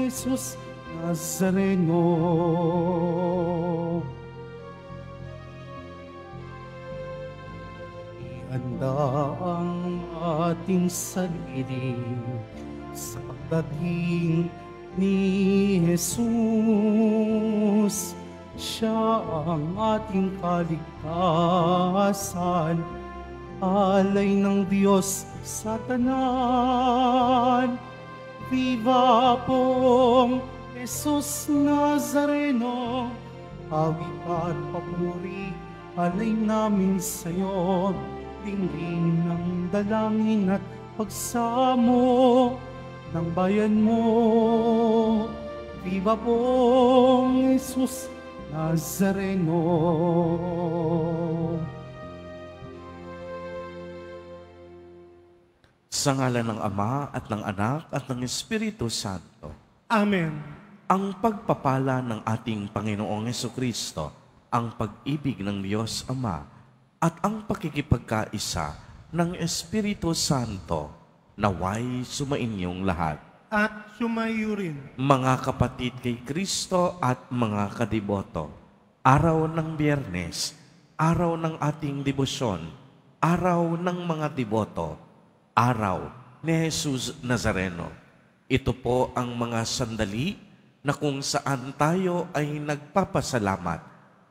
Jesus Nazareno. Ihanda ang ating sarili sa pagdating ni Jesus. Siya ang ating kaligtasan, alay ng Diyos sa tanan. Viva pong Jesus Nazareno, awit at papuri, alay namin sa'yo. Dinggin ng dalangin at pagsamo ng bayan mo. Viva pong Jesus Nazareno. Sa ngalan ng Ama at ng Anak at ng Espiritu Santo. Amen. Ang pagpapala ng ating Panginoong Hesukristo, ang pag-ibig ng Diyos Ama, at ang pakikipagkaisa ng Espiritu Santo, naway sumainyong lahat. At sumayo rin. Mga kapatid kay Kristo at mga kadiboto, araw ng Biyernes, araw ng ating debosyon, araw ng mga deboto, araw ni Jesus Nazareno. Ito po ang mga sandali na kung saan tayo ay nagpapasalamat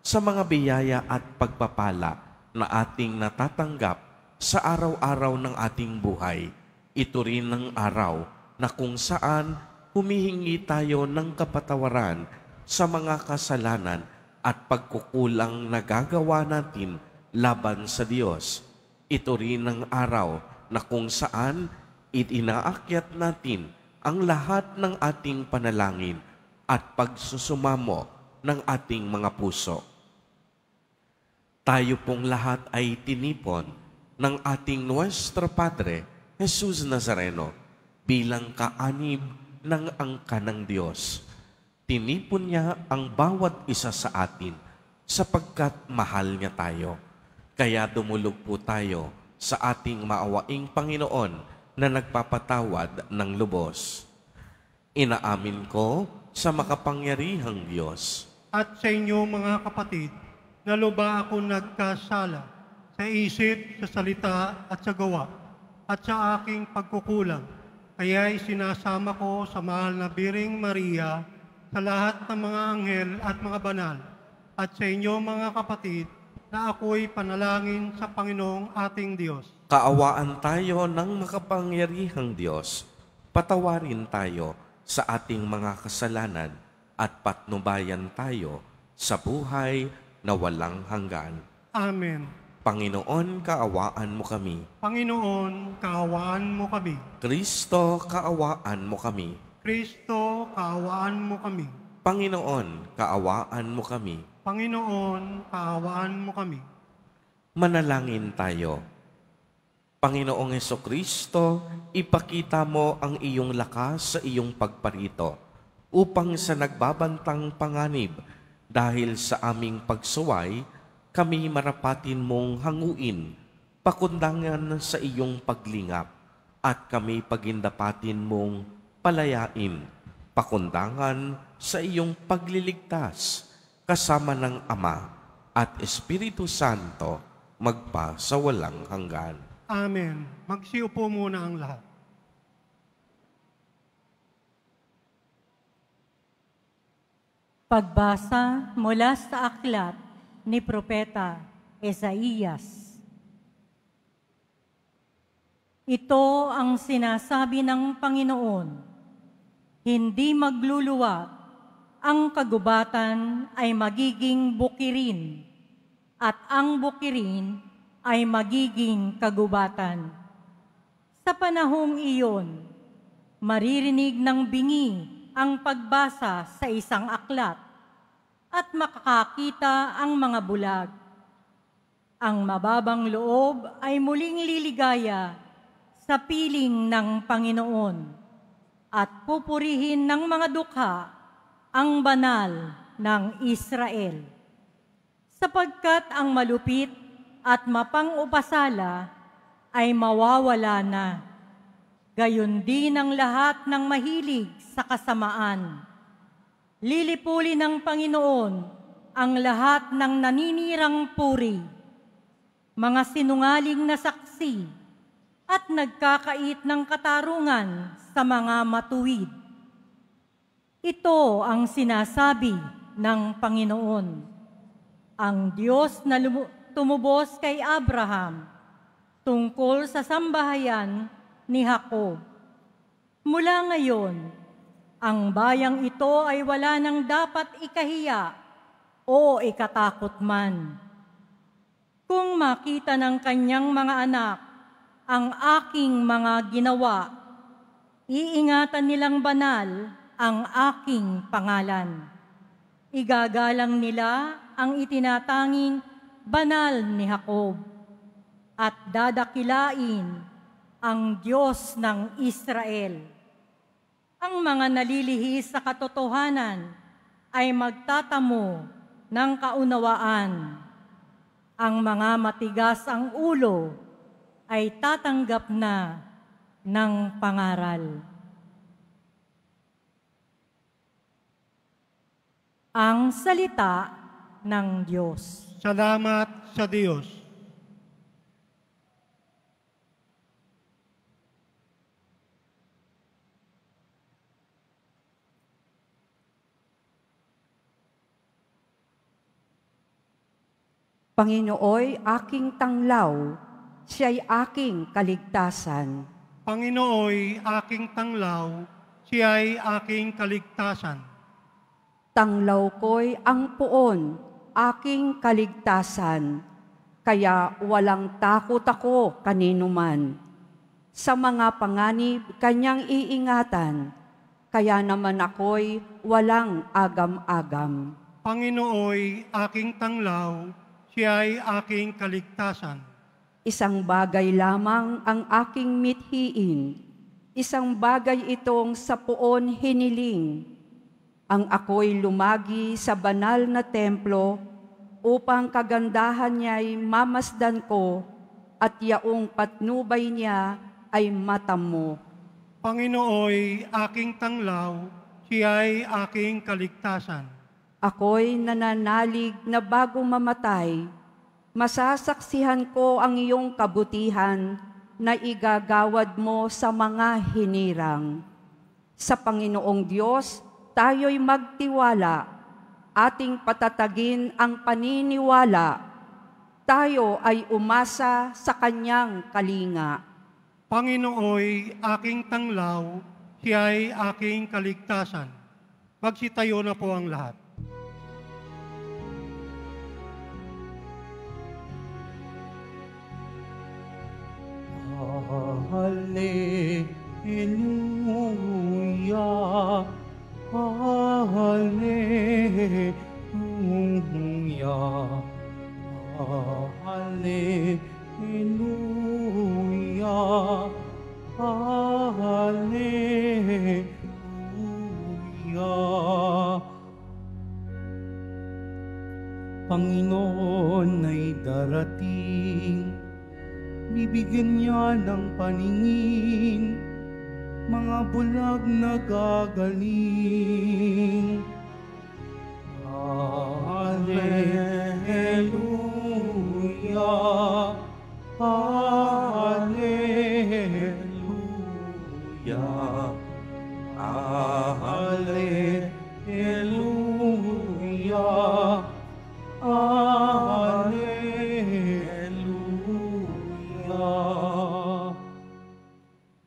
sa mga biyaya at pagpapala na ating natatanggap sa araw-araw ng ating buhay. Ito rin ang araw na kung saan humihingi tayo ng kapatawaran sa mga kasalanan at pagkukulang na gagawa natin laban sa Diyos. Ito rin ang araw na kung saan itinaakyat natin ang lahat ng ating panalangin at pagsusumamo ng ating mga puso. Tayo pong lahat ay tinipon ng ating Nuestro Padre, Jesus Nazareno, bilang kaanib ng angka ng Diyos. Tinipon niya ang bawat isa sa atin sapagkat mahal niya tayo. Kaya dumulog po tayo sa ating maawaing Panginoon na nagpapatawad ng lubos. Inaamin ko sa makapangyarihang Diyos At sa inyo mga kapatid, na luba ako nagkasala sa isip, sa salita at sa gawa, at sa aking pagkukulang. Kaya'y sinasama ko sa mahal na Biring Maria, sa lahat ng mga anghel at mga banal, at sa inyo mga kapatid, na ako'y panalangin sa Panginoong ating Diyos. Kaawaan tayo ng makapangyarihang Diyos. Patawarin tayo sa ating mga kasalanan at patnubayan tayo sa buhay na walang hanggan. Amen. Panginoon, kaawaan mo kami. Panginoon, kaawaan mo kami. Kristo, kaawaan mo kami. Kristo, kaawaan mo kami. Panginoon, kaawaan mo kami. Panginoon, kaawaan mo kami. Manalangin tayo. Panginoong Hesukristo, ipakita mo ang iyong lakas sa iyong pagparito upang sa nagbabantang panganib dahil sa aming pagsuway, kami marapatin mong hanguin, pakundangan sa iyong paglingap, at kami pagindapatin mong palayain, pakundangan sa iyong pagliligtas, kasama ng Ama at Espiritu Santo, magpa sa walang hanggan. Amen. Magsiupo muna ang lahat. Pagbasa mula sa aklat ni Propeta Esaías. Ito ang sinasabi ng Panginoon, hindi magluluwag, ang kagubatan ay magiging bukirin, at ang bukirin ay magiging kagubatan. Sa panahong iyon, maririnig ng bingi ang pagbasa sa isang aklat at makakakita ang mga bulag. Ang mababang loob ay muling liligaya sa piling ng Panginoon at pupurihin ng mga dukha ang banal ng Israel. Sapagkat ang malupit at mapang-upasala ay mawawala na. gayon din ang lahat ng mahilig sa kasamaan. Lilipulin ng Panginoon ang lahat ng naninirang puri, mga sinungaling na saksi, at nagkakait ng katarungan sa mga matuwid. Ito ang sinasabi ng Panginoon, ang Diyos na tumubos kay Abraham tungkol sa sambahayan ni Jacob. Mula ngayon, ang bayang ito ay wala nang dapat ikahiya o ikatakot man. Kung makita ng kanyang mga anak ang aking mga ginawa, iingatan nilang banal ang aking pangalan. Igagalang nila ang itinatanging banal ni Jacob at dadakilain ang Diyos ng Israel. Ang mga nalilihis sa katotohanan ay magtatamo ng kaunawaan. Ang mga matigas ang ulo ay tatanggap na ng pangaral. Ang salita ng Diyos. Salamat sa Diyos. Panginooy aking tanglaw, siya'y aking kaligtasan. Panginooy aking tanglaw, siya'y aking kaligtasan. Tanglaw ko'y ang puon, aking kaligtasan, kaya walang takot ako kanino man. Sa mga panganib kanyang iingatan, kaya naman ako'y walang agam-agam. Panginooy aking tanglaw, siya'y aking kaligtasan. Isang bagay lamang ang aking mithiin, isang bagay itong sa puon hiniling. Ang ako'y lumagi sa banal na templo upang kagandahan niya'y mamasdan ko at yaong patnubay niya ay matamo. Panginooy aking tanglaw, siya'y aking kaligtasan. Ako'y nananalig na bago mamatay, masasaksihan ko ang iyong kabutihan na igagawad mo sa mga hinirang. Sa Panginoong Diyos, tayo'y magtiwala, ating patatagin ang paniniwala. Tayo ay umasa sa Kanyang kalinga. Panginooy aking tanglaw, siya'y aking kaligtasan. Magsitayo na po ang lahat. Hallelujah, Hallelujah, Hallelujah, Hallelujah. Panginoon ay darating, bibigyan niya ng paningin, mga bulag na gagaling. Hallelujah, Hallelujah, Hallelujah, Hallelujah.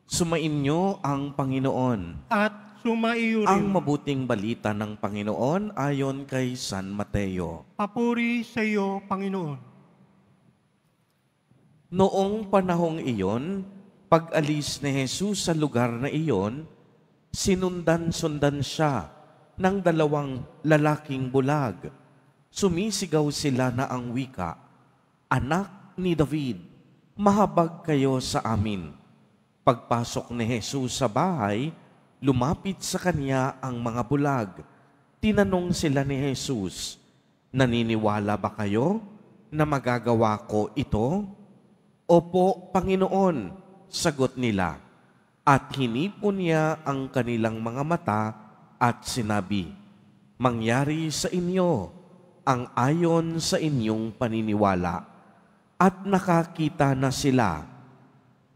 Sumainyo ang Panginoon. At sumaiyo rin. Ang mabuting balita ng Panginoon ayon kay San Mateo. Papuri sa iyo, Panginoon. Noong panahong iyon, pag-alis ni Jesus sa lugar na iyon, sinundan-sundan siya ng 2 lalaking bulag. Sumisigaw sila na ang wika, "Anak ni David, mahabag kayo sa amin." Pagpasok ni Jesus sa bahay, lumapit sa kanya ang mga bulag. Tinanong sila ni Jesus, "Naniniwala ba kayo na magagawa ko ito?" "Opo, Panginoon," sagot nila. At hinipon niya ang kanilang mga mata at sinabi, "Mangyari sa inyo ang ayon sa inyong paniniwala." At nakakita na sila.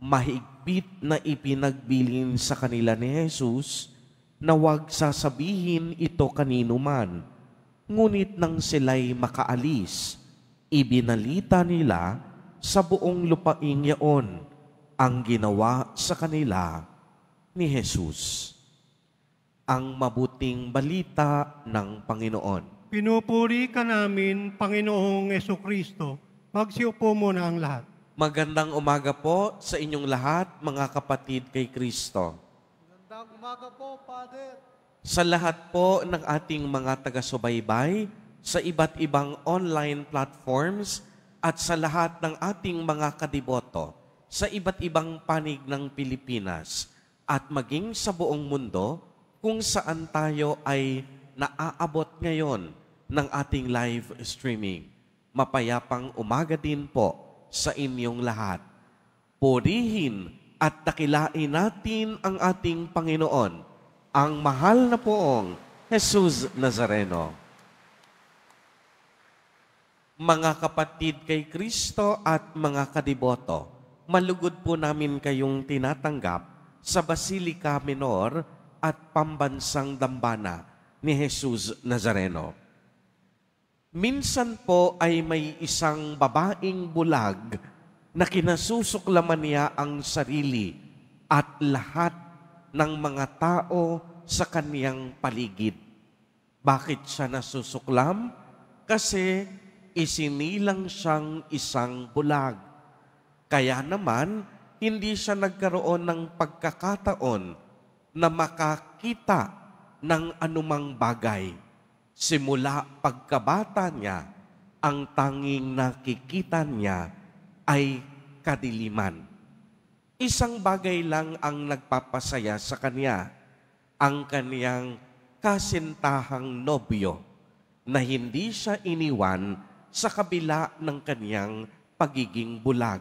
Mahigpit na ipinagbilin sa kanila ni Jesus na huwag sasabihin ito kanino man. Ngunit nang sila'y makaalis, ibinalita nila sa buong lupaing yaon ang ginawa sa kanila ni Jesus. Ang mabuting balita ng Panginoon. Pinupuri ka namin, Panginoong Jesucristo. Magsiupo muna ang lahat. Magandang umaga po sa inyong lahat, mga kapatid kay Kristo. Magandang umaga po, Father. Sa lahat po ng ating mga taga-subaybay, sa iba't ibang online platforms, at sa lahat ng ating mga kadiboto, sa iba't ibang panig ng Pilipinas, at maging sa buong mundo, kung saan tayo ay naaabot ngayon ng ating live streaming. Mapayapang umaga din po sa inyong lahat. Purihin at dakilain natin ang ating Panginoon, ang mahal na poong Jesus Nazareno. Mga kapatid kay Kristo at mga kadiboto, malugod po namin kayong tinatanggap sa Basilica Minor at Pambansang Dambana ni Jesus Nazareno. Minsan po ay may isang babaeng bulag na kinasusuklaman niya ang sarili at lahat ng mga tao sa kaniyang paligid. Bakit siya nasusuklam? Kasi isinilang siyang isang bulag. Kaya naman, hindi siya nagkaroon ng pagkakataon na makakita ng anumang bagay. Simula pagkabata niya, ang tanging nakikita niya ay kadiliman. Isang bagay lang ang nagpapasaya sa kanya, ang kaniyang kasintahang nobyo, na hindi siya iniwan sa kabila ng kaniyang pagiging bulag.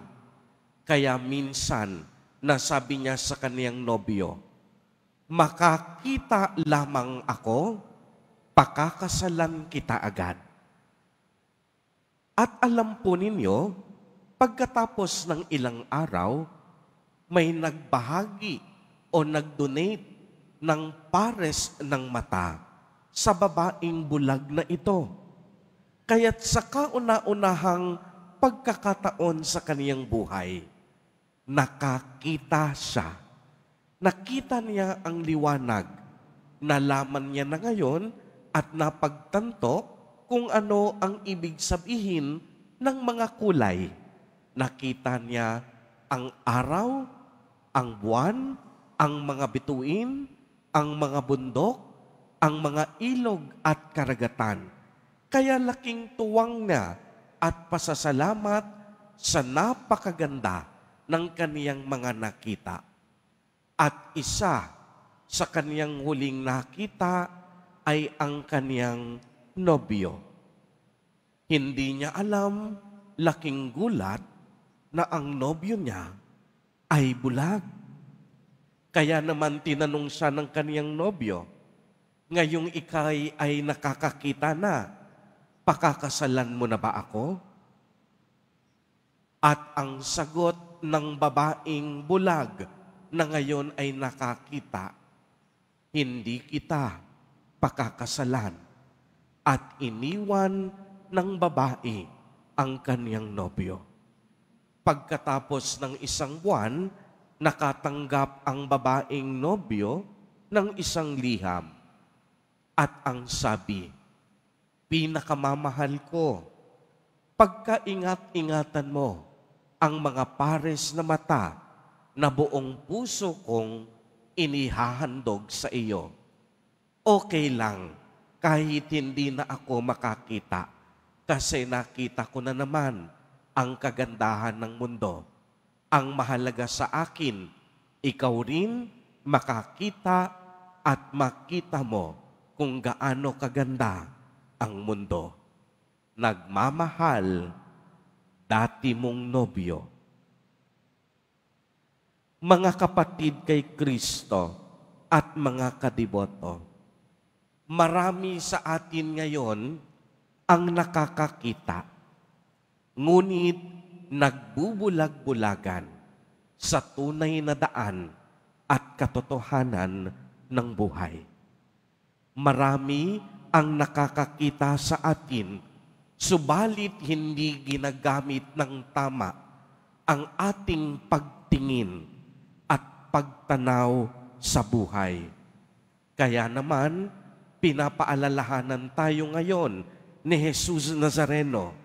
Kaya minsan, nasabi niya sa kaniyang nobyo, "Makakita lamang ako, pakakasalan kita agad." At alam po ninyo, pagkatapos ng ilang araw, may nagbahagi o nag-donate ng pares ng mata sa babaeng bulag na ito. Kaya't sa kauna-unahang pagkakataon sa kaniyang buhay, nakakita siya. Nakita niya ang liwanag. Nalaman niya na ngayon at napagtanto kung ano ang ibig sabihin ng mga kulay. Nakita niya ang araw, ang buwan, ang mga bituin, ang mga bundok, ang mga ilog at karagatan. Kaya laking tuwang niya at pasasalamat sa napakaganda ng kaniyang mga nakita. At isa sa kaniyang huling nakita ay ang kaniyang nobyo. Hindi niya alam, laking gulat, na ang nobyo niya ay bulag. Kaya naman tinanong siya ng kaniyang nobyo, "Ngayong ikay ay nakakakita na, pakakasalan mo na ba ako?" At ang sagot ng babaeng bulag na ngayon ay nakakita, "Hindi kita pakakasalan." At iniwan ng babae ang kaniyang nobyo. Pagkatapos ng isang buwan, nakatanggap ang babaeng nobyo ng isang liham. At ang sabi, "Pinakamamahal ko, pagkaingat-ingatan mo ang mga pares na mata na buong puso kong inihahandog sa iyo. Okay lang kahit hindi na ako makakita, kasi nakita ko na naman ang kagandahan ng mundo. Ang mahalaga sa akin, ikaw rin makakita at makita mo kung gaano kaganda ang mundo." Nagmamahal, dati mong nobyo. mga kapatid kay Kristo at mga kadiboto, marami sa atin ngayon ang nakakakita, ngunit nagbubulag-bulagan sa tunay na daan at katotohanan ng buhay. Marami ang nakakakita sa atin, subalit hindi ginagamit ng tama ang ating pagtingin at pagtanaw sa buhay. Kaya naman, pinapaalalahanan tayo ngayon ni Jesus Nazareno,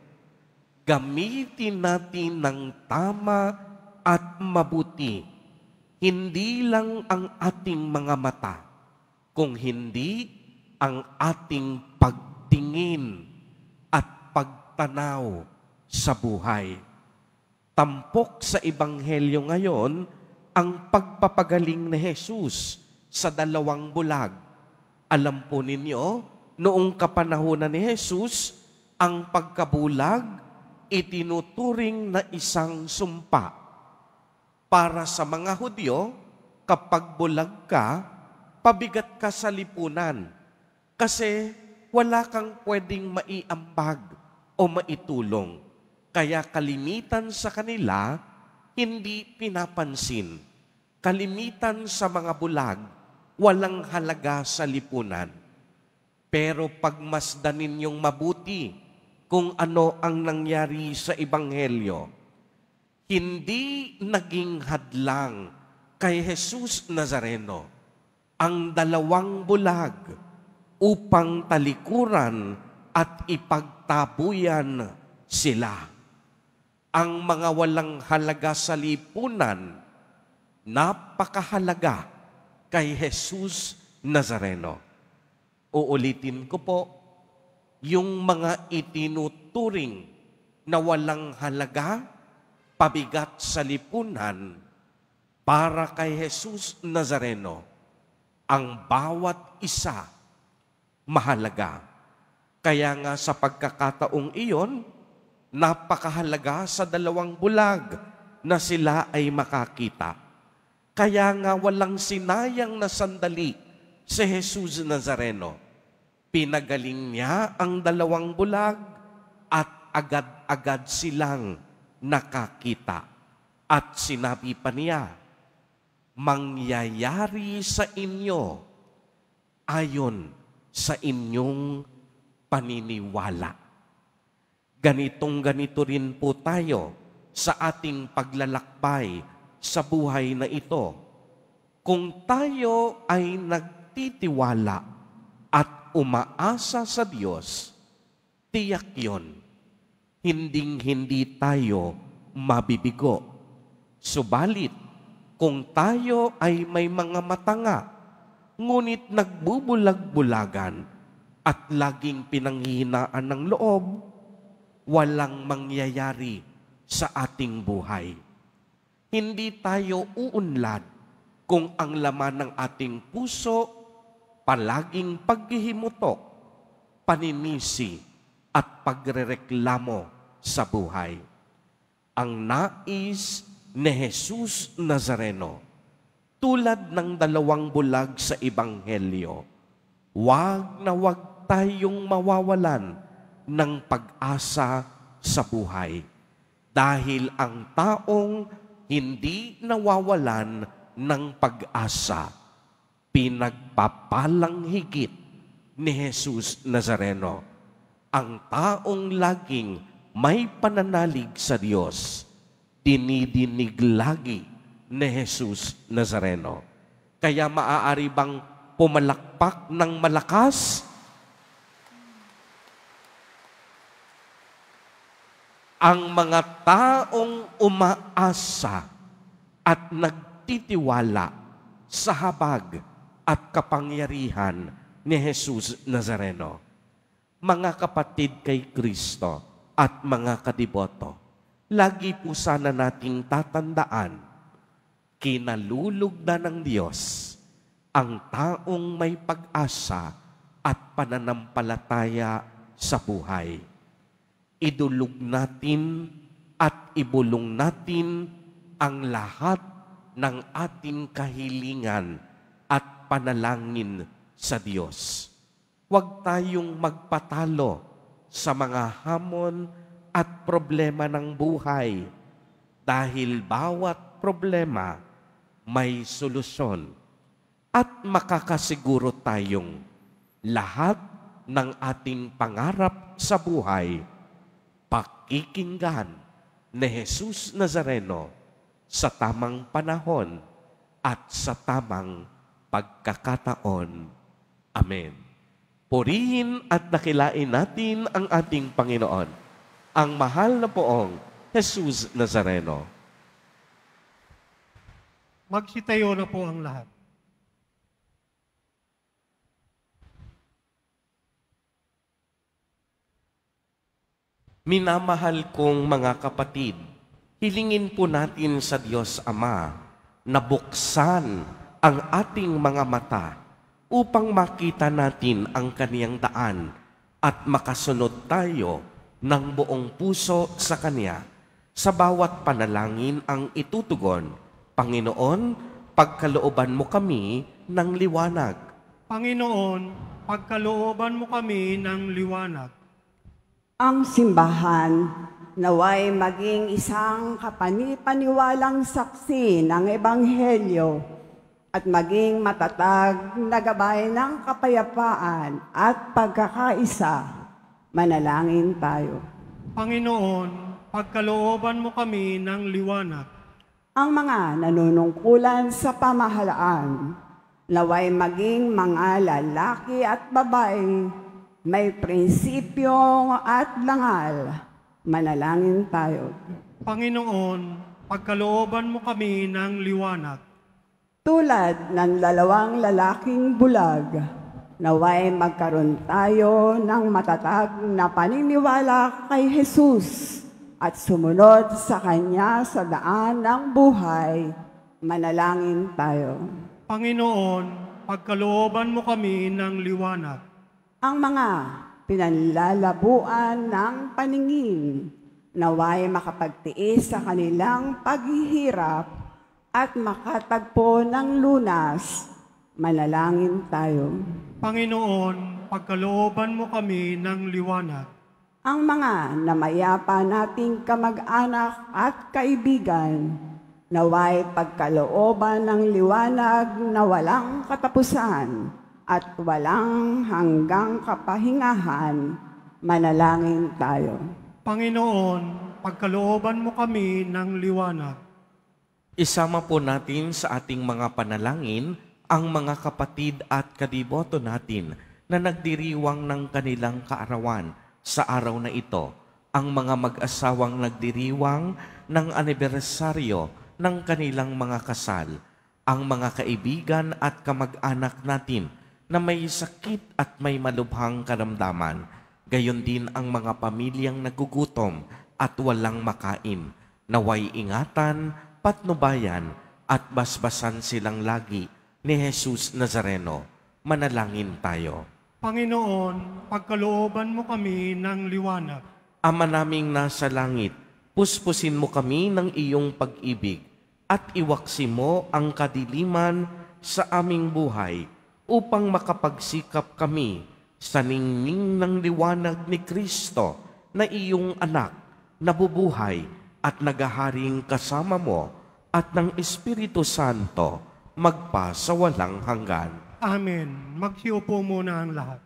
gamitin natin ng tama at mabuti, hindi lang ang ating mga mata, kung hindi ang ating pagtingin at pagtanaw sa buhay. Tampok sa Ebanghelyo ngayon ang pagpapagaling ni Jesus sa 2 bulag. Alam po ninyo, noong kapanahunan ni Jesus, ang pagkabulag itinuturing na isang sumpa. Para sa mga Hudyo, kapag bulag ka, pabigat ka sa lipunan. Kasi wala kang pwedeng maiambag o maitulong. Kaya kalimitan sa kanila, hindi pinapansin. Kalimitan sa mga bulag, walang halaga sa lipunan. Pero pagmasdan ninyong mabuti kung ano ang nangyari sa Ebanghelyo, hindi naging hadlang kay Jesus Nazareno ang 2 bulag upang talikuran at ipagtabuyan sila. Ang mga walang halaga sa lipunan, napakahalaga kay Jesus Nazareno. Uulitin ko po, yung mga itinuturing na walang halaga, pabigat sa lipunan, para kay Jesus Nazareno, ang bawat isa mahalaga. Kaya nga sa pagkakataong iyon, napakahalaga sa 2 bulag na sila ay makakita. Kaya nga walang sinayang na sandali si Jesus Nazareno. Pinagaling niya ang 2 bulag at agad-agad silang nakakita. At sinabi pa niya, mangyayari sa inyo ayon sa inyong paniniwala. Ganito rin po tayo sa ating paglalakbay sa buhay na ito. Kung tayo ay nagtitiwala at umaasa sa Diyos, tiyak yon, hinding-hindi tayo mabibigo. Subalit, kung tayo ay may mga matanga, ngunit nagbubulag-bulagan at laging pinanghihinaan ng loob, walang mangyayari sa ating buhay. Hindi tayo uunlad kung ang laman ng ating puso palaging paghihimutok, paninisi at pagrereklamo sa buhay. Ang nais ni Jesus Nazareno, tulad ng 2 bulag sa Ebanghelyo, wag na wag tayong mawawalan ng pag-asa sa buhay. Dahil ang taong hindi nawawalan ng pag-asa, pinagpapalang higit ni Jesus Nazareno. Ang taong laging may pananalig sa Diyos, dinidinig lagi ni Jesus Nazareno. Kaya maaari bang pumalakpak ng malakas? Ang mga taong umaasa at nagtitiwala sa habag at kapangyarihan ni Jesus Nazareno. Mga kapatid kay Kristo at mga kadiboto, lagi po sana nating tatandaan, kinalulugdan ng Diyos ang taong may pag-asa at pananampalataya sa buhay. Idulog natin at ibulong natin ang lahat ng ating kahilingan at panalangin sa Diyos. Huwag tayong magpatalo sa mga hamon at problema ng buhay dahil bawat problema may solusyon at makakasiguro tayong lahat ng ating pangarap sa buhay pakikinggan ni Jesus Nazareno sa tamang panahon at sa tamang pagkakataon. Amen. Purihin at dakilain natin ang ating Panginoon, ang mahal na poong Jesus Nazareno. Magsitayo na po ang lahat. Minamahal kong mga kapatid, hilingin po natin sa Diyos Ama na buksan ang ating mga mata upang makita natin ang kaniyang daan at makasunod tayo ng buong puso sa Kanya sa bawat panalangin ang itutugon. Panginoon, pagkalooban mo kami ng liwanag. Panginoon, pagkalooban mo kami ng liwanag. Ang simbahan naway maging isang kapanipaniwalang saksi ng Ebanghelyo at maging matatag na gabay ng kapayapaan at pagkakaisa. Manalangin tayo. Panginoon, pagkalooban mo kami ng liwanag. Ang mga nanunungkulan sa pamahalaan, naway maging mga lalaki at babae, may prinsipyo at langal. Manalangin tayo. Panginoon, pagkalooban mo kami ng liwanag. Tulad ng 2 lalaking bulag, naway magkaroon tayo ng matatag na paniniwala kay Jesus at sumunod sa Kanya sa daan ng buhay. Manalangin tayo. Panginoon, pagkalooban mo kami ng liwanag. Ang mga pinanlalabuan ng paningin, naway makapagtiis sa kanilang paghihirap at makatagpo ng lunas. Manalangin tayo. Panginoon, pagkalooban mo kami ng liwanag. Ang mga namayapa nating kamag-anak at kaibigan, naway pagkalooban ng liwanag na walang katapusan at walang hanggang kapahingahan. Manalangin tayo. Panginoon, pagkalooban mo kami ng liwanag. Isama po natin sa ating mga panalangin ang mga kapatid at kadiboto natin na nagdiriwang ng kanilang kaarawan sa araw na ito. Ang mga mag-asawang nagdiriwang ng anibersaryo ng kanilang mga kasal. Ang mga kaibigan at kamag-anak natin na may sakit at may malubhang karamdaman. Gayon din ang mga pamilyang nagugutom at walang makain. Naway ingatan, patnubayan at basbasan silang lagi ni Jesus Nazareno. Manalangin tayo. Panginoon, pagkalooban mo kami ng liwanag. Ama naming nasa langit, puspusin mo kami ng iyong pag-ibig at iwaksi mo ang kadiliman sa aming buhay upang makapagsikap kami sa ningning ng liwanag ni Kristo na iyong anak, nabubuhay at nagaharing kasama mo at ng Espiritu Santo magpa sa walang hanggan. Amen. Magsiupo muna ang lahat.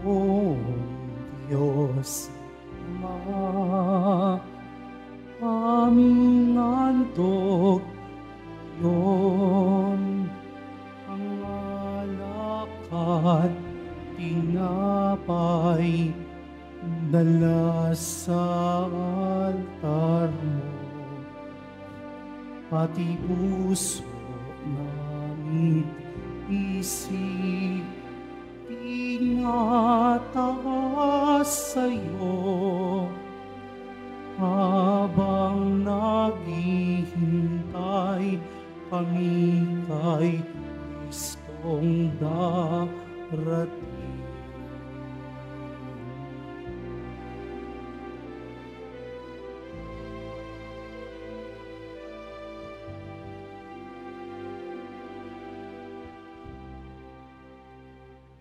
Panginoong Diyos, Ama, aming handog yon ang alak at tinapay dala sa altar mo, pati puso namit isip tinataas sa'yo habang naghihintay kami kay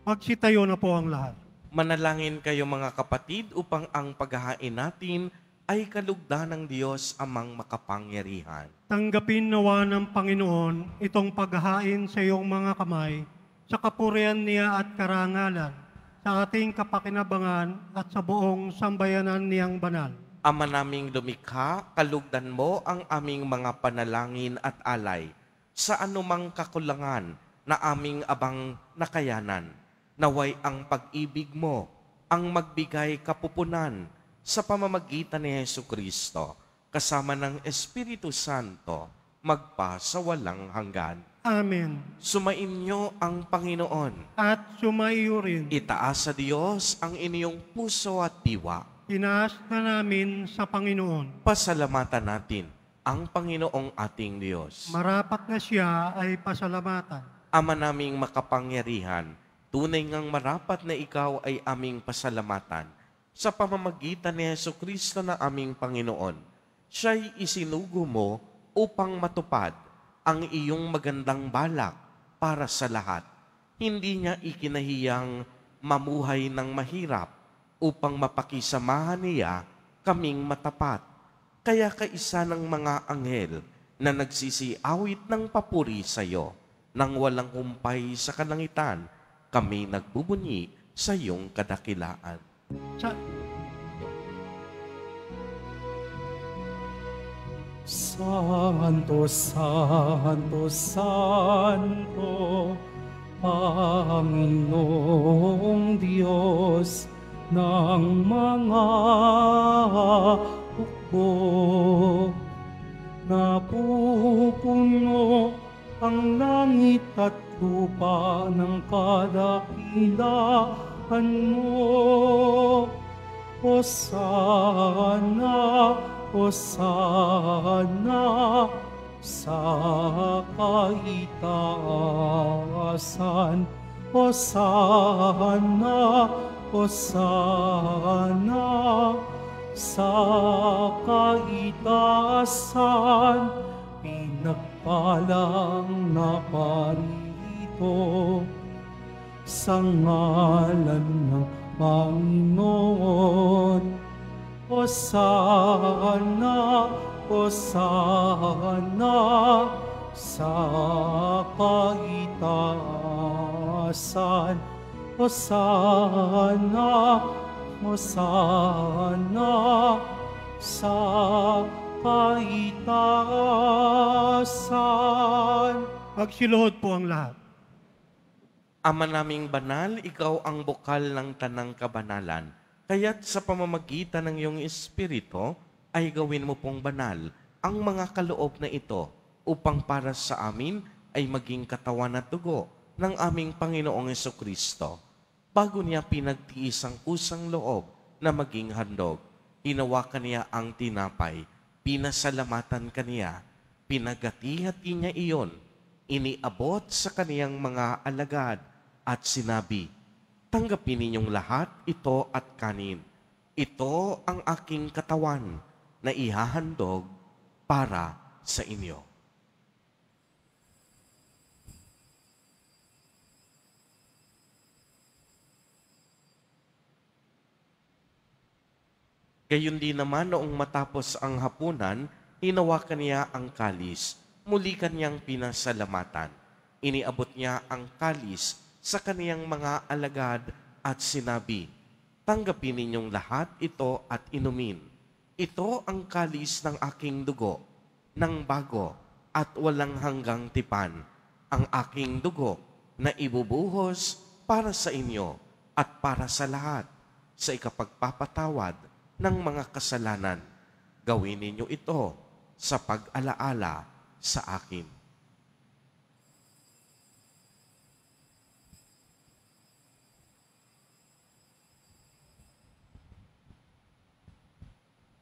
Magsitayo na po ang lahat. Manalangin kayo mga kapatid upang ang paghahain natin ay kalugdan ng Diyos amang makapangyarihan. Tanggapin nawa ng Panginoon itong paghahain sa iyong mga kamay, sa kapurihan niya at karangalan, sa ating kapakinabangan at sa buong sambayanan niyang banal. Ama naming lumikha, kalugdan mo ang aming mga panalangin at alay sa anumang kakulangan na aming abang nakayanan. Naway ang pag-ibig mo ang magbigay kapupunan sa pamamagitan ni Jesucristo, kasama ng Espiritu Santo, magpa sa walang hanggan. Amen. Sumainyo ang Panginoon. At sumaiyo rin. Itaas sa Diyos ang inyong puso at diwa. Tinaas na namin sa Panginoon. Pasalamatan natin ang Panginoong ating Diyos. Marapat na siya ay pasalamatan. Ama naming makapangyarihan, tunay ngang marapat na ikaw ay aming pasalamatan sa pamamagitan ni Jesucristo na aming Panginoon. Siya'y isinugo mo upang matupad ang iyong magandang balak para sa lahat. Hindi niya ikinahiyang mamuhay ng mahirap upang mapakisamahan niya kaming matapat. Kaya kaisa ng mga anghel na nagsisiawit ng papuri sa iyo, nang walang humpay sa kalangitan, kami nagbubunyi sa iyong kadakilaan. Santo, Santo, Santo, Panginoong Diyos ng mga hukbo. Napupuno ang langit at lupa ng kadakilaan mo. Hosana, Hosana sa kaitaasan. Hosana, Hosana sa kaitaasan. Pinagpalang na parito sa ngalan ng Panginoon. Hosana, Hosana sa kaitaasan. Hosana, Hosana sa kaitaasan. Magsiluhod po ang lahat. Ama naming banal, ikaw ang bukal ng tanang kabanalan. Kaya't sa pamamagitan ng iyong Espiritu, ay gawin mo pong banal ang mga kaloob na ito upang para sa amin ay maging katawan at dugo ng aming Panginoong Jesucristo. Bago niya pinagtiis ang kusang loob na maging handog, hinawakan niya ang tinapay, pinasalamatan kaniya, pinagati-hati niya iyon, iniabot sa kaniyang mga alagad at sinabi, tanggapin ninyong lahat ito at kanin. Ito ang aking katawan na ihahandog para sa inyo. Gayon din naman noong matapos ang hapunan, hinawakan niya ang kalis, muli kanyang pinasalamatan. Iniabot niya ang kalis sa kaniyang mga alagad at sinabi, tanggapin ninyong lahat ito at inumin. Ito ang kalis ng aking dugo, ng bago at walang hanggang tipan, ang aking dugo na ibubuhos para sa inyo at para sa lahat sa ikapagpapatawad ng mga kasalanan. Gawin ninyo ito sa pag-alaala sa akin.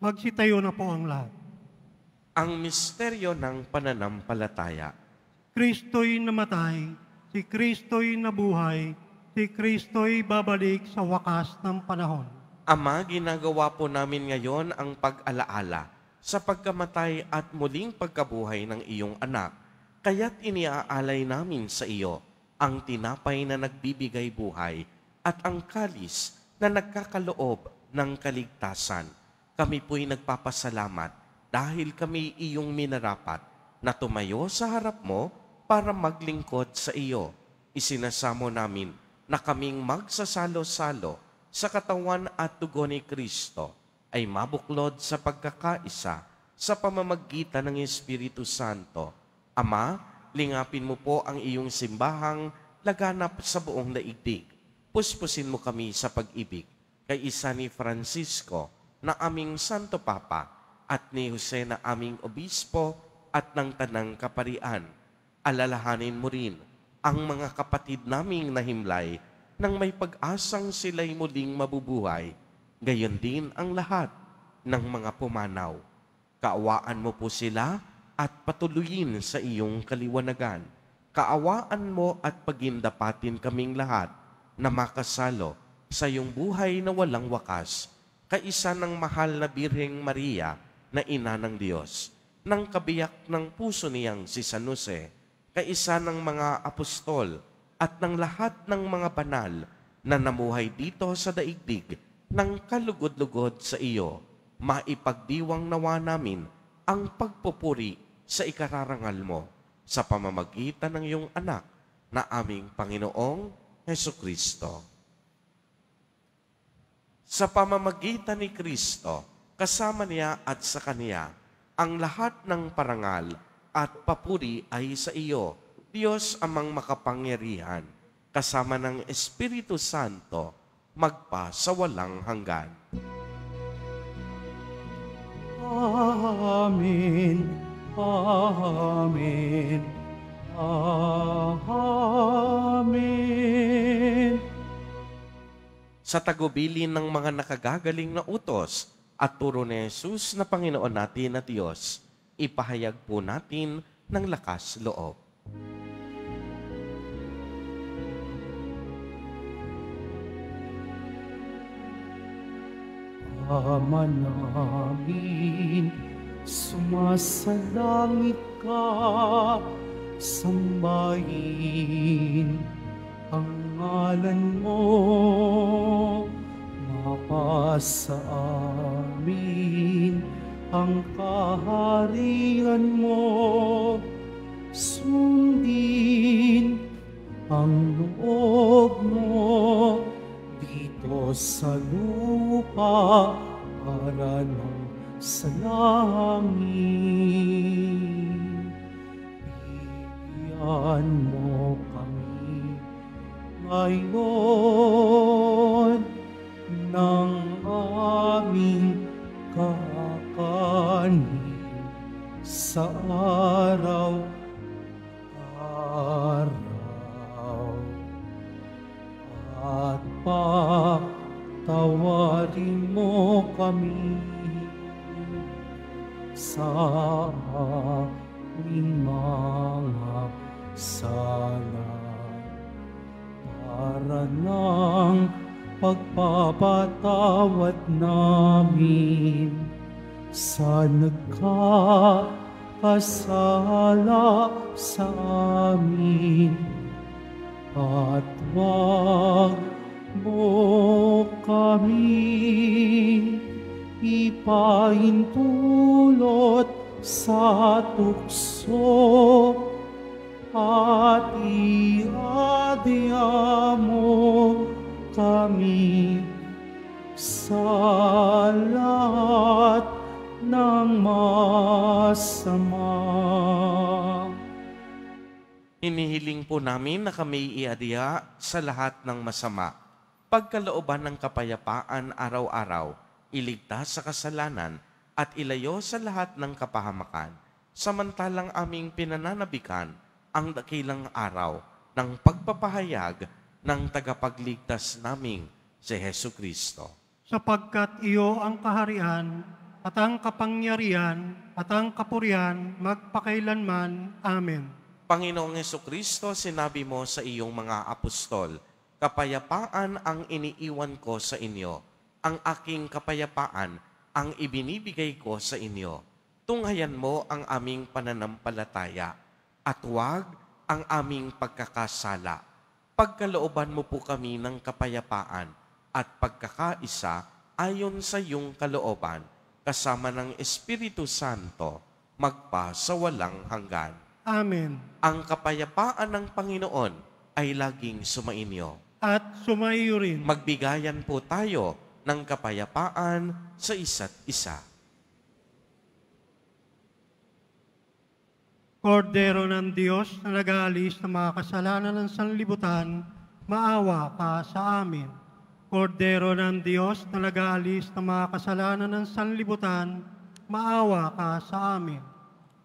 Magsitayo na po ang lahat. Ang misteryo ng pananampalataya. Kristo'y namatay, si Kristo'y nabuhay, si Kristo'y babalik sa wakas ng panahon. Ama, ginagawa po namin ngayon ang pag-alaala sa pagkamatay at muling pagkabuhay ng iyong anak. Kaya't iniaalay namin sa iyo ang tinapay na nagbibigay buhay, at ang kalis na nagkakaloob ng kaligtasan. Kami po'y nagpapasalamat dahil kami iyong minarapat na tumayo sa harap mo para maglingkod sa iyo. Isinasamo namin na kaming magsasalo-salo sa katawan at dugo ni Kristo ay mabuklod sa pagkakaisa sa pamamagitan ng Espiritu Santo. Ama, lingapin mo po ang iyong simbahang laganap sa buong daigdig. Puspusin mo kami sa pag-ibig kay isa ni Francisco na aming Santo Papa at ni Jose na aming Obispo at ng Tanang Kaparian. Alalahanin mo rin ang mga kapatid naming nahimlay nang may pag-asang sila'y muling mabubuhay. Gayon din ang lahat ng mga pumanaw. Kaawaan mo po sila at patuloyin sa iyong kaliwanagan. Kaawaan mo at pagindapatin kaming lahat na makasalo sa iyong buhay na walang wakas, kaisa ng mahal na Birheng Maria na Ina ng Diyos, ng kabiyak ng puso niyang si San Jose, kaisa ng mga apostol at ng lahat ng mga banal na namuhay dito sa daigdig ng kalugod-lugod sa iyo. Maipagdiwang nawa namin ang pagpupuri sa ikararangal mo sa pamamagitan ng iyong anak na aming Panginoong Hesukristo. Sa pamamagitan ni Kristo, kasama niya at sa Kaniya, ang lahat ng parangal at papuri ay sa iyo, Diyos amang makapangyarihan, kasama ng Espiritu Santo, magpa sa walang hanggan. Amen. Amen. Amen. Sa tagubilin ng mga nakagagaling na utos at turo ni Jesus na Panginoon natin na Diyos, ipahayag po natin ng lakas loob. Ama namin, sumasalangit ka, sambahin ang ngalan mo, mapasa amin ang kaharian mo, sundin ang loob mo dito sa lupa para ng sa langit. Bigyan mo kami ngayon ng aming kakanin sa araw-araw. At patawarin mo kami sa aming mga sala para ng pagpapatawad namin sa nagkakasala sa amin. At wag mo kami ipahintulot sa tukso at iadya mo kami sa lahat ng masama. Hinihiling po namin na kami iadya sa lahat ng masama, pagkalooban ng kapayapaan araw-araw, iligtas sa kasalanan at ilayo sa lahat ng kapahamakan, samantalang aming pinananabikan ang dakilang araw ng pagpapahayag ng tagapagligtas naming si Hesukristo. Sapagkat iyo ang kaharian at ang kapangyarihan at ang kapurihan magpakailanman. Amen. Panginoong Hesukristo, sinabi mo sa iyong mga apostol, kapayapaan ang iniiwan ko sa inyo, ang aking kapayapaan ang ibinibigay ko sa inyo. Tunghayan mo ang aming pananampalataya at huwag ang aming pagkakasala. pagkalooban mo po kami ng kapayapaan at pagkakaisa ayon sa iyong kalooban, kasama ng Espiritu Santo, magpa sa walang hanggan. Amen. Ang kapayapaan ng Panginoon ay laging sumainyo. At sumaiyo rin. Magbigayan po tayo ng kapayapaan sa isa't isa. Kordero ng Diyos na nag-aalis ng mga kasalanan ng sanlibutan, maawa ka sa amin. Kordero ng Diyos na nag-aalis ng mga kasalanan ng sanlibutan, maawa ka sa amin.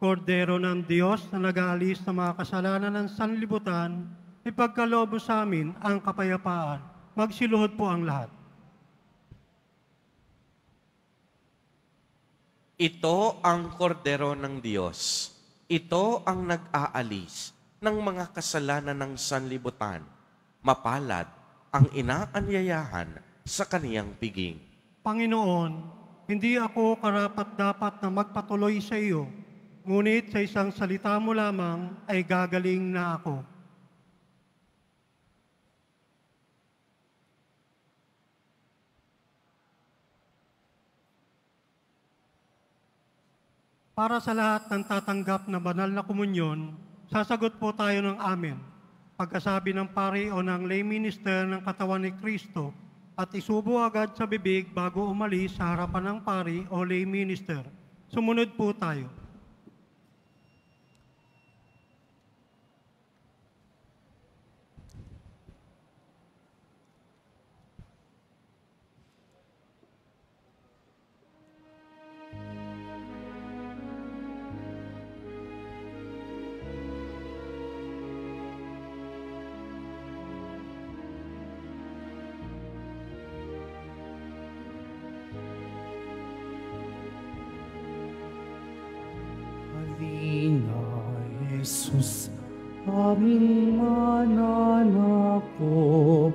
Kordero ng Diyos na nag-aalis ng mga kasalanan ng sanlibutan, ipagkaloob mo sa amin ang kapayapaan. Magsiluhod po ang lahat. Ito ang kordero ng Diyos. Ito ang nag-aalis ng mga kasalanan ng sanlibutan. Mapalad ang inaanyayahan sa kaniyang piging. Panginoon, hindi ako karapat-dapat na magpatuloy sa iyo, ngunit sa isang salita mo lamang ay gagaling na ako. Para sa lahat ng tatanggap na banal na komunyon, sasagot po tayo ng amen. Pagkasabi ng pari o ng lay minister ng katawan ni Kristo at isubo agad sa bibig bago umalis sa harapan ng pari o lay minister. Sumunod po tayo. Halina, Jesus, aming mananakop,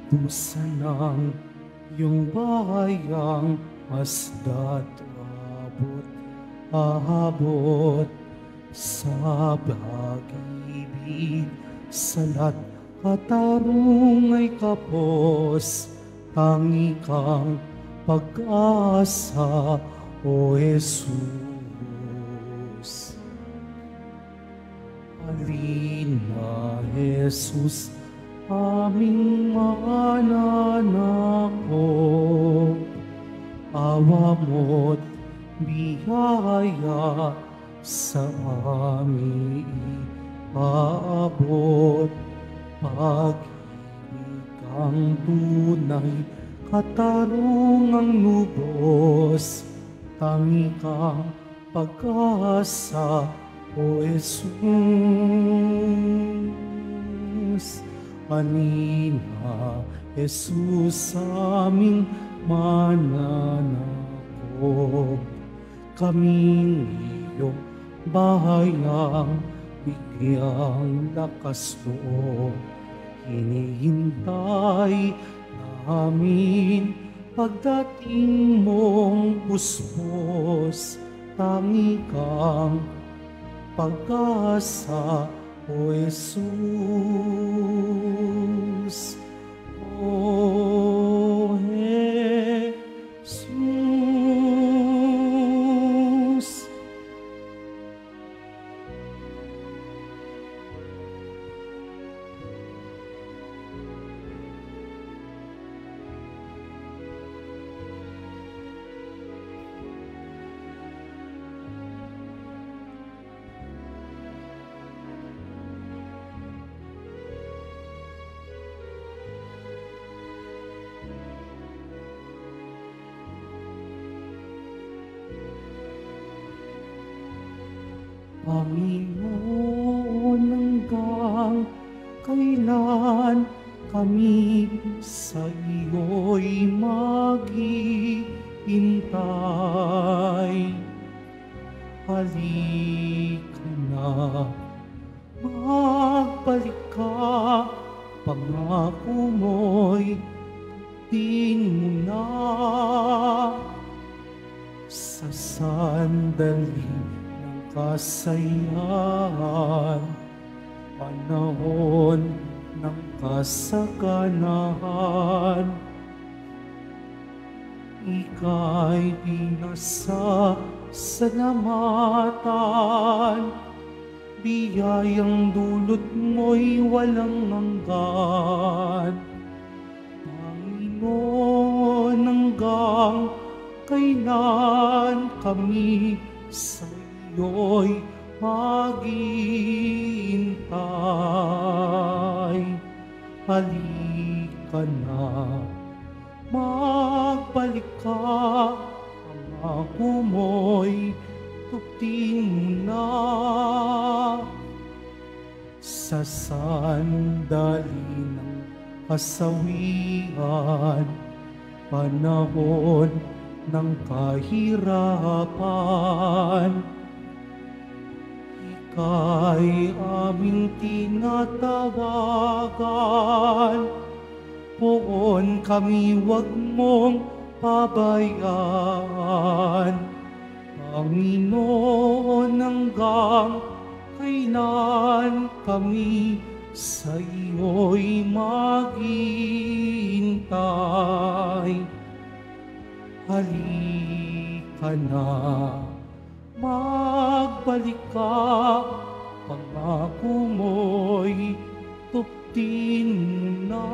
dusa ng iyong bayang masdat abot sa pag-ibig, salat katarong ay kapos, tangi kang pag-asa, O Jesus. Halina, Jesus, aming mananakop, awa mo't biyaya sa amin ipaabot, pag-ibig ang tunay, katarungang lubos, tangi kang pag-asa, O Jesus. Halina, Jesus, aming mananakop, kaming iyong bahayang bigyang lakas mo, hinihintay namin pagdating mong puspos, tangi kang pag-asa, O Jesus. O Jesus. Panginoon, hanggang kailan kami sa iyo'y maghihintay? Halika na, magbalik ka, pangako mo'y din mo na sa sandali kasayahan, panahon ng kasaganahan. Ika'y pinasasalamatan, biyayang dulot mo'y walang hanggan. Panginoon, hanggang kailan kami sa iyo'y maghihintay? Halika na, magbalik ka, pangako mo'y tuptin mo na. Sa sandali ng kasawian, panahon ng kahirapan, ika'y aming tinatawagan. Poon kami, wag mong pabayaan. Panginoon, hanggang kailan kami sa iyo'y maghihintay? Halika na, magbalik ka, pangako mo'y tuptin mo na.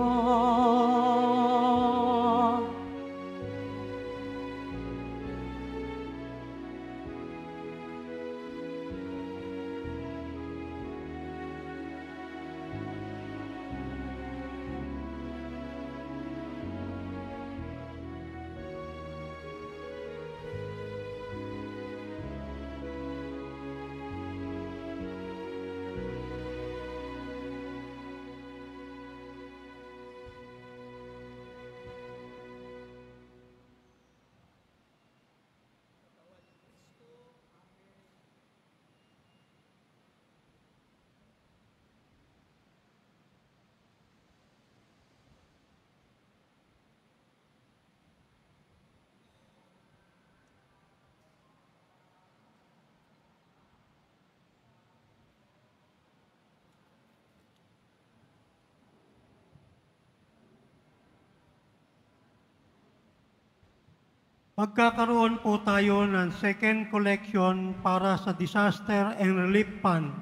Magkakaroon po tayo ng second collection para sa Disaster and Relief Fund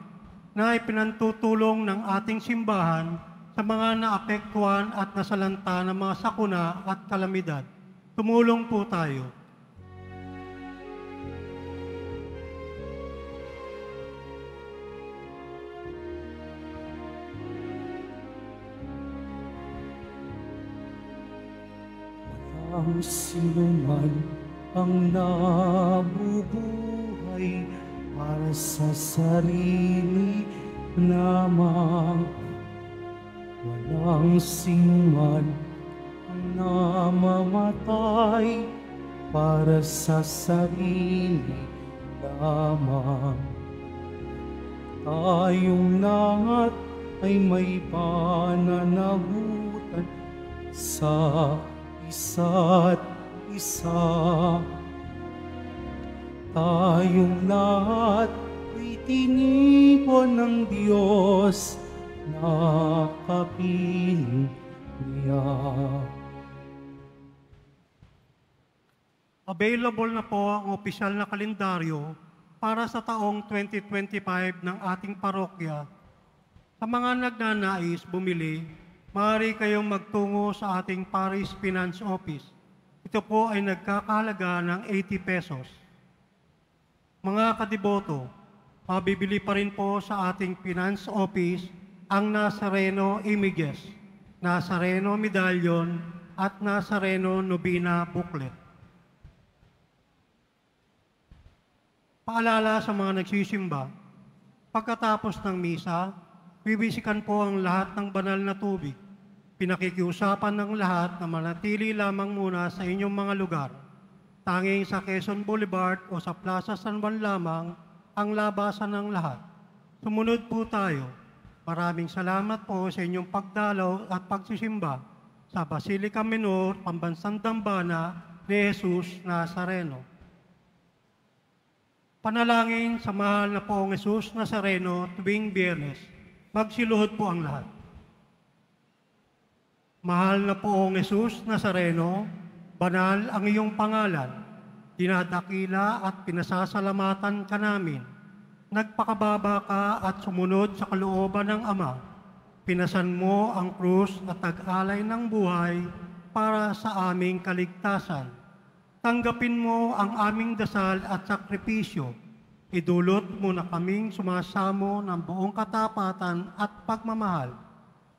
na ipinantutulong ng ating simbahan sa mga naapektuhan at nasalanta ng mga sakuna at kalamidad. Tumulong po tayo. Ang sino man ang nabubuhay para sa sarili lamang. Walang sino man ang namamatay para sa sarili lamang. Tayong lahat ay may pananagutan sa isa't isa. Tayong lahat ay tinipon ng Diyos na kapiling niya. Available na po ang opisyal na kalendaryo para sa taong 2025 ng ating parokya. Sa mga nagnanais bumili, maaari kayong magtungo sa ating Parish Finance Office. Ito po ay nagkakahalaga ng 80 pesos. Mga kadiboto, mabibili pa rin po sa ating Finance Office ang Nazareno Images, Nazareno Medallion at Nazareno Novena Booklet. Paalala sa mga nagsisimba, pagkatapos ng misa, bibisikan po ang lahat ng banal na tubig. Pinakikiusapan ng lahat na manatili lamang muna sa inyong mga lugar. Tanging sa Quezon Boulevard o sa Plaza San Juan lamang ang labasan ng lahat. Sumunod po tayo. Maraming salamat po sa inyong pagdalaw at pagsisimba sa Basilica Minor, Pambansang Dambana ni Jesus Nazareno. Panalangin sa mahal na poong Jesus Nazareno tuwing Biyernes. Magsiluhod po ang lahat. Mahal na Poong Jesus Nazareno, banal ang iyong pangalan. Dinadakila at pinasasalamatan ka namin. Nagpakababa ka at sumunod sa kalooban ng Ama. Pinasan mo ang krus at nag-alay ng buhay para sa aming kaligtasan. Tanggapin mo ang aming dasal at sakripisyo. Idulot mo na kaming sumasamo ng buong katapatan at pagmamahal.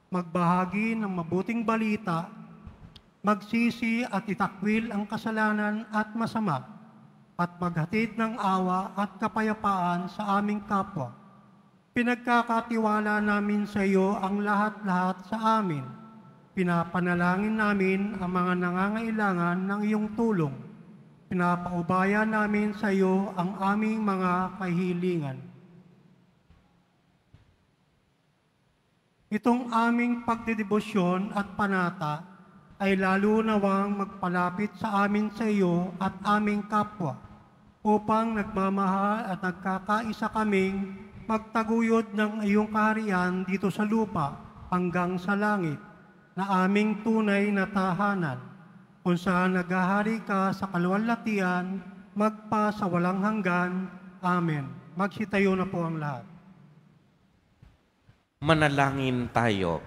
Magbahagi ng mabuting balita, magsisi at itakwil ang kasalanan at masama, at maghatid ng awa at kapayapaan sa aming kapwa. Pinagkakatiwala namin sa iyo ang lahat-lahat sa amin. Pinapanalangin namin ang mga nangangailangan ng iyong tulong. Pinapaubaya namin sa iyo ang aming mga kahilingan. Itong aming pagdedebosyon at panata ay lalo nawang magpalapit sa amin sa iyo at aming kapwa, upang nagmamahal at nagkakaisa kaming magtaguyod ng iyong kaharian dito sa lupa hanggang sa langit, na aming tunay na tahanan, kung saan naghahari ka sa kaluwalhatian, magpa sa walang hanggan. Amen. Magsitayo na po ang lahat. Manalangin tayo.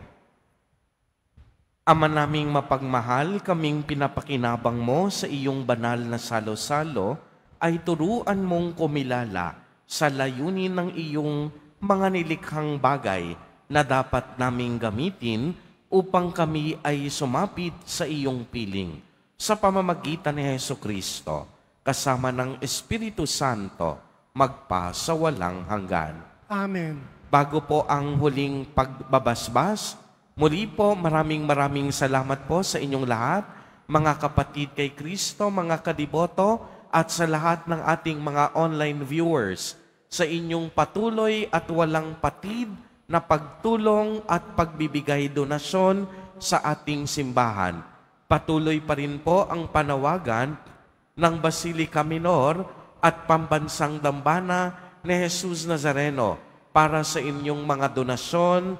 Ama naming mapagmahal, kaming pinapakinabang mo sa iyong banal na salo-salo, ay turuan mong kumilala sa layunin ng iyong mga nilikhang bagay na dapat naming gamitin upang kami ay sumapit sa iyong piling. Sa pamamagitan ni Hesukristo, kasama ng Espiritu Santo, magpa sa walang hanggan. Amen. Bago po ang huling pagbabasbas, muli po maraming salamat po sa inyong lahat, mga kapatid kay Kristo, mga kadiboto, at sa lahat ng ating mga online viewers, sa inyong patuloy at walang patid na pagtulong at pagbibigay donasyon sa ating simbahan. Patuloy pa rin po ang panawagan ng Basilica Minor at Pambansang Dambana ni Jesus Nazareno para sa inyong mga donasyon,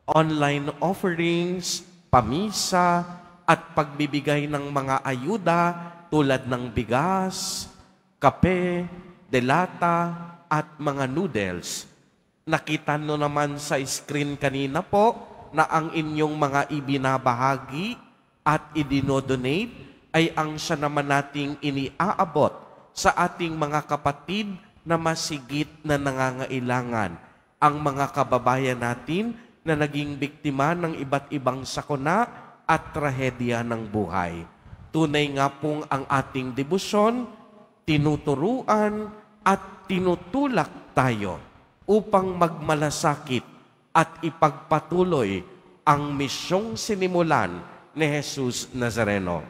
online offerings, pamisa, at pagbibigay ng mga ayuda tulad ng bigas, kape, delata, at mga noodles. Nakita nyo naman sa screen kanina po na ang inyong mga ibinabahagi at idinodonate ay ang siya naman nating iniaabot sa ating mga kapatid na masigit na nangangailangan, ang mga kababayan natin na naging biktima ng iba't ibang sakuna at trahedya ng buhay. Tunay nga pong ang ating debosyon, tinuturuan at tinutulak tayo upang magmalasakit at ipagpatuloy ang misyong sinimulan ni Jesus Nazareno.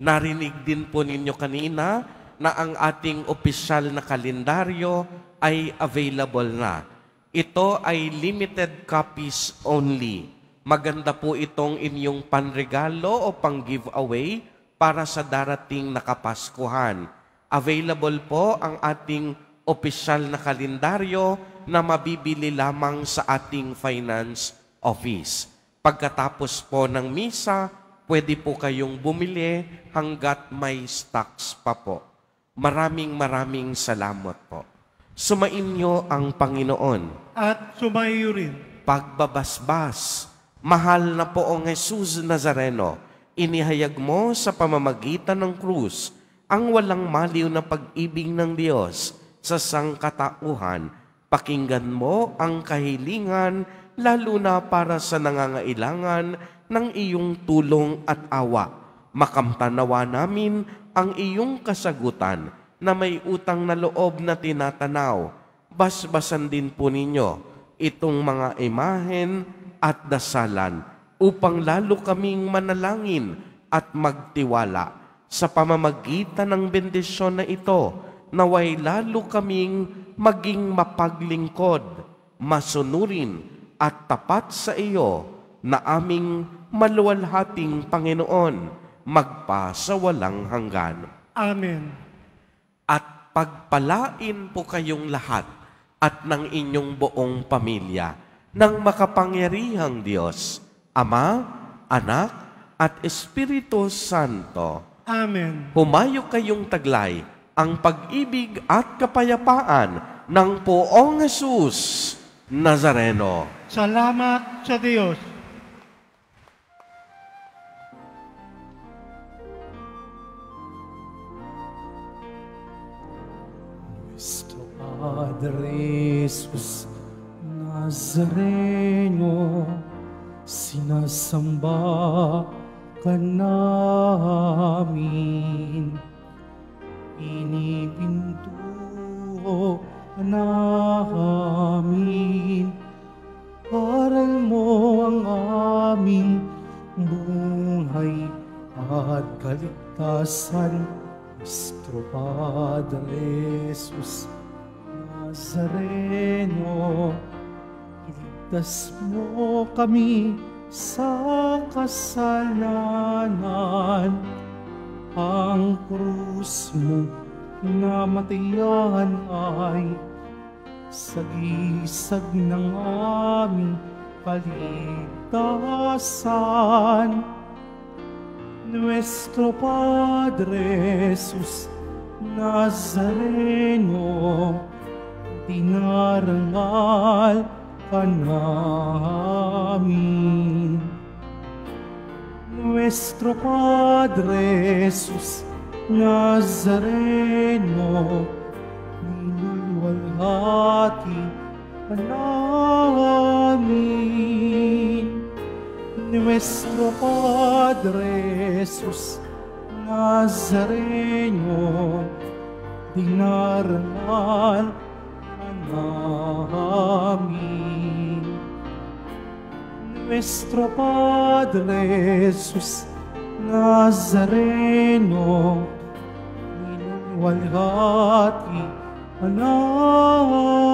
Narinig din po ninyo kanina na ang ating opisyal na kalendaryo ay available na. Ito ay limited copies only. Maganda po itong inyong panregalo o pang-giveaway para sa darating na Kapaskuhan. Available po ang ating opisyal na kalendaryo na mabibili lamang sa ating finance office. Pagkatapos po ng misa, pwede po kayong bumili hanggat may stocks pa po. Maraming salamat po. Sumainyo ang Panginoon. At sumayo rin. Pagbabasbas, mahal na Poong Jesus Nazareno, inihayag mo sa pamamagitan ng krus ang walang maliw na pag-ibig ng Diyos sa sangkatauhan. Pakinggan mo ang kahilingan, lalo na para sa nangangailangan ng iyong tulong at awa. Makamtanawa namin ang iyong kasagutan na may utang na loob na tinatanaw. Basbasan din po ninyo itong mga imahen at dasalan upang lalo kaming manalangin at magtiwala. Sa pamamagitan ng bendisyon na ito, naway lalo kaming maging mapaglingkod, masunurin at tapat sa iyo na aming maluwalhating Panginoon, magpa sa walang hanggan. Amen. At pagpalain po kayong lahat at ng inyong buong pamilya ng makapangyarihang Diyos, Ama, Anak, at Espiritu Santo. Amen. Humayo kayong taglay ang pag-ibig at kapayapaan ng Poong Jesus Nazareno. Salamat sa Diyos. Nuestro Padre Jesus Nazareno, sinasamba ka namin. Pinipinto ka namin. Aral mo ang aming buhay at kaligtasan. Nuestro Padre Jesus Nazareno, iligtas mo kami sa kasalanan. Ang krus mo namatayan ay sagisag ng aming kaligtasan. Nuestro Padre Jesus Nazareno, dinarangal ka namin. Nuestro Padre Jesus Nazareno, niluwalhati ka namin. Nuestro Padre Jesus Nazareno, dinarangal ka namin. Nuestro Padre Jesus Nazareno, niluwalhati ka namin.